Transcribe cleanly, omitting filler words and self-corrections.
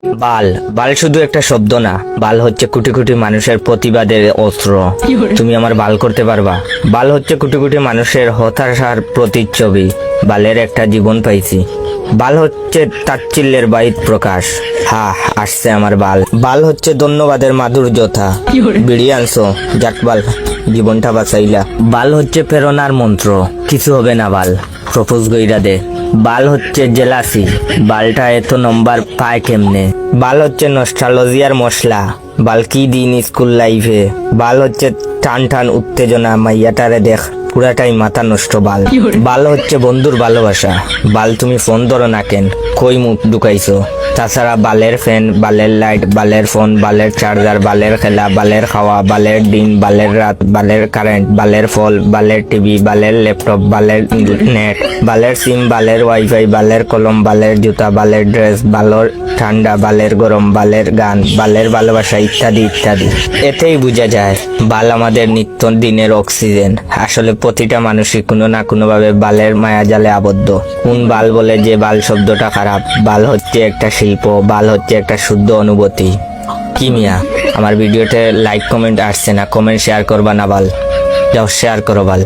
বাল বাল শুধু একটা শব্দ না, বাল হচ্ছে কোটি কোটি মানুষের প্রতিবাদের অস্ত্র। তুমি আমার বাল করতে পারবা? বাল হচ্ছে কোটি কোটি মানুষের হতাশার প্রতিচ্ছবি। বালের একটা জীবন পাইছি। বাল হচ্ছে তাচ্ছিল্যের বাহির প্রকাশ। হা, আসছে আমার বাল। বাল হচ্ছে ধন্যবাদের মাধুর্যতা। বিড়ি আনছো, যাক বাল, জীবনটা বাঁচাইলা। বাল হচ্ছে প্রেরণার মন্ত্র, কিছু হবে না বাল, প্রপোজ গইরা দে। বাল হচ্ছে জেলাসি, বালটা এত নম্বর পায় কেমনে। বাল হচ্ছে নস্টালজিয়ার মশলা, বাল কি দিন স্কুল লাইফে। বাল হচ্ছে টান টান উত্তেজনা, মাইয়াটারে দেখ পুরাটাই মাথা নষ্ট। বাল বাল হচ্ছে বন্ধুর ভালোবাসা। বাল তুমি ফোন ধরো না কেন, কই মুখ ঢুকাইছো? তাছাড়া বালের ফ্যান, বালের লাইট, বালের ফোন, বালের চার্জার, বালের খেলা, বালের খাওয়া, বালের দিন, বালের রাত, বালের কারেন্ট, বালের ফল, বালের টিভি, বালের ল্যাপটপ, বালের নেট, বালের সিম, বালের ওয়াইফাই, বালের কলম, বালের জুতা, বালের ড্রেস, বালের ঠান্ডা, বালের গরম, বালের গান, বালের ভালোবাসা, ইত্যাদি ইত্যাদি। এতেই বোঝা যায় বাল আমাদের নিত্য দিনের অক্সিজেন। আসলে প্রতিটা মানুষই কোনো না কোনো ভাবে বালের মায়াজালে আবদ্ধ। কোন বাল বলে যে বাল শব্দটা খারাপ? বাল হচ্ছে একটা শিল্প, বাল হচ্ছে একটা শুদ্ধ অনুভূতি। কি মিয়া, আমার ভিডিওতে লাইক কমেন্ট আসছে না, কমেন্ট শেয়ার করবা না বাল? যাও শেয়ার করো বাল।